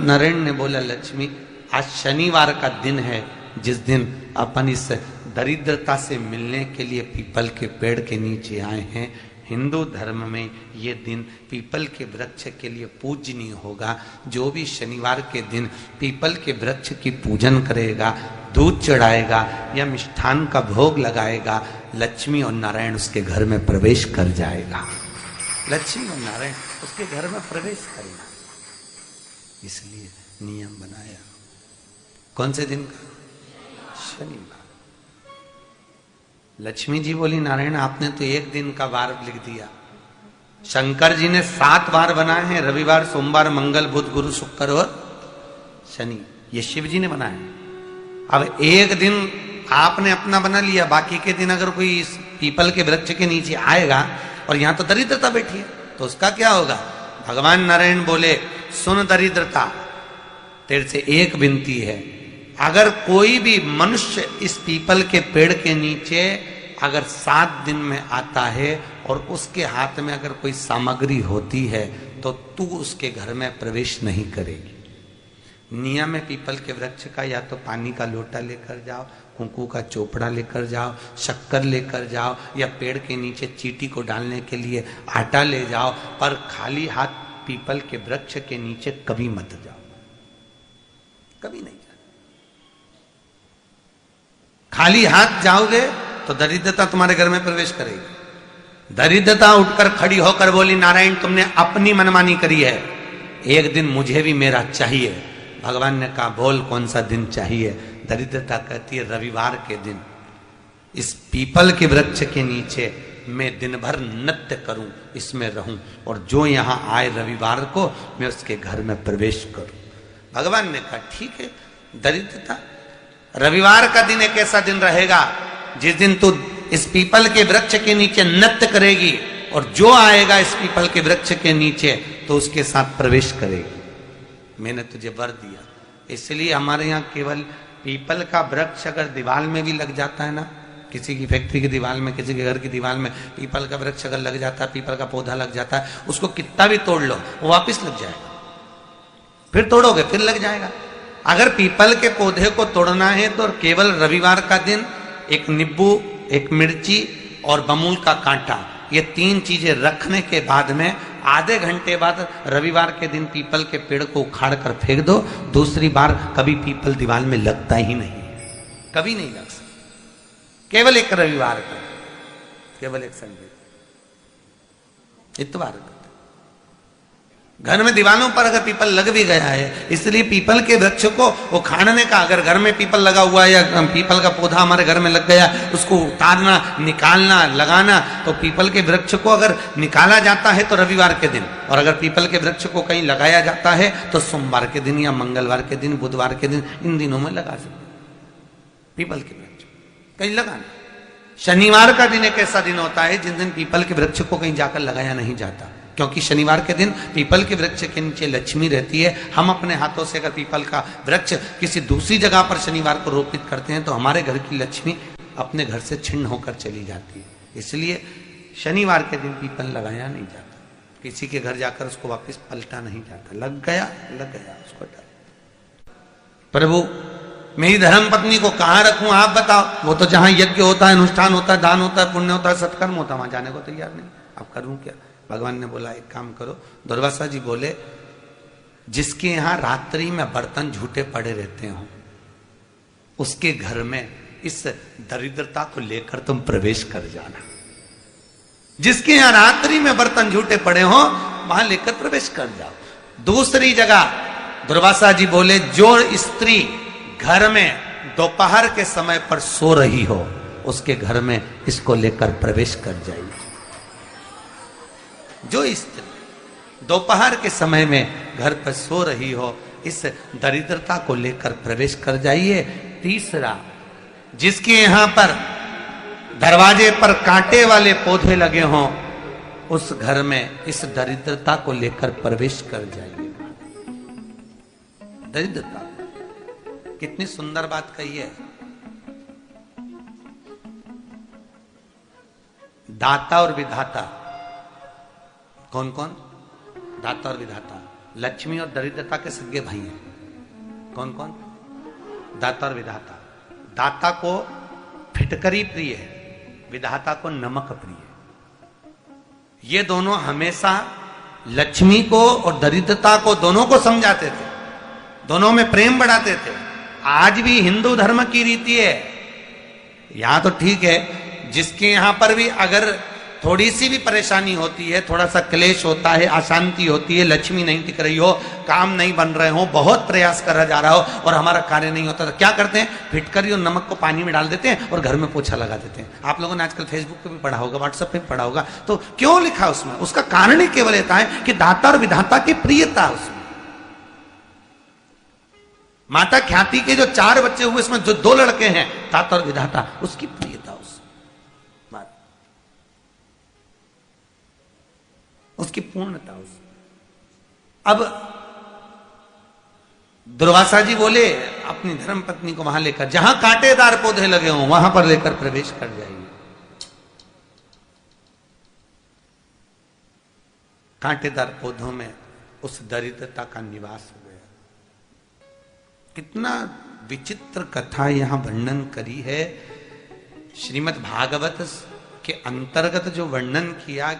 नारायण ने बोला, लक्ष्मी आज शनिवार का दिन है, जिस दिन अपन इस दरिद्रता से मिलने के लिए पीपल के पेड़ के नीचे आए हैं। हिंदू धर्म में ये दिन पीपल के वृक्ष के लिए पूजनीय होगा। जो भी शनिवार के दिन पीपल के वृक्ष की पूजन करेगा, दूध चढ़ाएगा या मिष्ठान का भोग लगाएगा, लक्ष्मी और नारायण उसके घर में प्रवेश कर जाएगा। लक्ष्मी और नारायण उसके घर में प्रवेश करेगा। इसलिए नियम बनाया। कौन से दिन का? शनिवार। लक्ष्मी जी बोली, नारायण आपने तो एक दिन का वार लिख दिया। शंकर जी ने 7 वार बनाए हैं, रविवार, सोमवार, मंगल, बुध, गुरु, शुक्र और शनि। ये शिव जी ने बनाया। अब एक दिन आपने अपना बना लिया, बाकी के दिन अगर कोई इस पीपल के वृक्ष के नीचे आएगा और यहां तो दरिद्रता बैठी है, तो उसका क्या होगा? भगवान नारायण बोले, सुन दरिद्रता, तेरे से एक विनती है, अगर कोई भी मनुष्य इस पीपल के पेड़ के नीचे अगर 7 दिन में आता है और उसके हाथ में अगर कोई सामग्री होती है तो तू उसके घर में प्रवेश नहीं करेगी। नियम है पीपल के वृक्ष का, या तो पानी का लोटा लेकर जाओ, कुंकू का चोपड़ा लेकर जाओ, शक्कर लेकर जाओ, या पेड़ के नीचे चींटी को डालने के लिए आटा ले जाओ, पर खाली हाथ पीपल के वृक्ष के नीचे कभी मत जाओ, कभी नहीं। खाली हाथ जाओगे तो दरिद्रता तुम्हारे घर में प्रवेश करेगी। दरिद्रता उठकर खड़ी होकर बोली, नारायण तुमने अपनी मनमानी करी है, एक दिन मुझे भी मेरा चाहिए। भगवान ने कहा, बोल कौन सा दिन चाहिए? दरिद्रता कहती है, रविवार के दिन इस पीपल के वृक्ष के नीचे मैं दिन भर नृत्य करूं, इसमें रहूं, और जो यहां आए रविवार को मैं उसके घर में प्रवेश करूं। भगवान ने कहा, ठीक है। दरिद्रता, रविवार का दिन एक ऐसा दिन रहेगा जिस दिन तू इस पीपल के वृक्ष के नीचे नृत्य करेगी, और जो आएगा इस पीपल के वृक्ष के नीचे तो उसके साथ प्रवेश करेगी। मैंने तुझे वर दिया। इसलिए हमारे यहाँ केवल पीपल का वृक्ष अगर दीवार में भी लग जाता है ना, किसी की फैक्ट्री की दीवार में, किसी के घर की दीवार में पीपल का वृक्ष अगर लग जाता है, पीपल का पौधा लग जाता है, उसको कितना भी तोड़ लो वो वापिस लग जाएगा। फिर तोड़ोगे फिर लग जाएगा। अगर पीपल के पौधे को तोड़ना है तो केवल रविवार का दिन एक नींबू, एक मिर्ची और बमूल का कांटा, ये 3 चीजें रखने के बाद में आधे घंटे बाद रविवार के दिन पीपल के पेड़ को उखाड़ कर फेंक दो। दूसरी बार कभी पीपल दीवार में लगता ही नहीं, कभी नहीं लग सकता। केवल एक रविवार का, केवल एक संडे, इतवार का। घर में दीवानों पर अगर पीपल लग भी गया है, इसलिए पीपल के वृक्ष को उखाड़ने का, अगर घर में पीपल लगा हुआ है या पीपल का पौधा हमारे घर में लग गया, उसको उतारना, निकालना, लगाना, तो पीपल के वृक्ष को अगर निकाला जाता है तो रविवार के दिन, और अगर पीपल के वृक्ष को कहीं लगाया जाता है तो सोमवार के दिन या मंगलवार के दिन, बुधवार के दिन, इन दिनों में लगा सकते पीपल के वृक्ष कहीं लगाना। शनिवार का दिन एक ऐसा दिन होता है जिस दिन पीपल के वृक्ष को कहीं जाकर लगाया नहीं जाता, क्योंकि शनिवार के दिन पीपल के वृक्ष के नीचे लक्ष्मी रहती है। हम अपने हाथों से अगर पीपल का वृक्ष किसी दूसरी जगह पर शनिवार को रोपित करते हैं तो हमारे घर की लक्ष्मी अपने घर से छिन्न होकर चली जाती है। इसलिए शनिवार के दिन पीपल लगाया नहीं जाता, किसी के घर जाकर उसको वापस पलटा नहीं जाता। लग गया उसको डाल। प्रभु मेरी धर्म पत्नी को कहाँ रखूं आप बताओ? वो तो जहां यज्ञ होता है, अनुष्ठान होता है, दान होता है, पुण्य होता है, सत्कर्म होता है, वहां जाने को तैयार नहीं। अब करूं क्या? भगवान ने बोला, एक काम करो। दुर्वासा जी बोले, जिसके यहां रात्रि में बर्तन झूठे पड़े रहते हो उसके घर में इस दरिद्रता को लेकर तुम प्रवेश कर जाना। जिसके यहां रात्रि में बर्तन झूठे पड़े हो वहां लेकर प्रवेश कर जाओ। दूसरी जगह दुर्वासा जी बोले, जो स्त्री घर में दोपहर के समय पर सो रही हो उसके घर में इसको लेकर प्रवेश कर जाइए। जो स्त्री दोपहर के समय में घर पर सो रही हो इस दरिद्रता को लेकर प्रवेश कर जाइए। तीसरा, जिसके यहां पर दरवाजे पर कांटे वाले पौधे लगे हों उस घर में इस दरिद्रता को लेकर प्रवेश कर जाइए। दरिद्रता, कितनी सुंदर बात कही है। दाता और विधाता, कौन कौन? दाता और विधाता। लक्ष्मी और दरिद्रता के सगे भाई हैं। कौन कौन? दाता और विधाता। दाता को फिटकरी प्रिय है, विधाता को नमक प्रिय है। ये दोनों हमेशा लक्ष्मी को और दरिद्रता को दोनों को समझाते थे, दोनों में प्रेम बढ़ाते थे। आज भी हिंदू धर्म की रीति है, यहां तो ठीक है, जिसके यहां पर भी अगर थोड़ी सी भी परेशानी होती है, थोड़ा सा क्लेश होता है, अशांति होती है, लक्ष्मी नहीं टिक रही हो, काम नहीं बन रहे हो, बहुत प्रयास करा जा रहा हो और हमारा कार्य नहीं होता, तो क्या करते हैं? फिटकरी और नमक को पानी में डाल देते हैं और घर में पोछा लगा देते हैं। आप लोगों ने आजकल फेसबुक पे भी पढ़ा होगा, व्हाट्सएप पे भी पढ़ा होगा। तो क्यों लिखा उसमें? उसका कारण ही केवल ये है कि दाता और विधाता की प्रियता उसमें। माता ख्याति के जो 4 बच्चे हुए, इसमें जो 2 लड़के हैं, दाता और विधाता, उसकी प्रियता उसकी पूर्णता उस। अब दुर्वासा जी बोले अपनी धर्म पत्नी को वहां लेकर, जहां कांटेदार पौधे लगे हों वहां पर लेकर प्रवेश कर जाइए। कांटेदार पौधों में उस दरिद्रता का निवास हो गया। कितना विचित्र कथा यहां वर्णन करी है। श्रीमद् भागवत के अंतर्गत जो वर्णन किया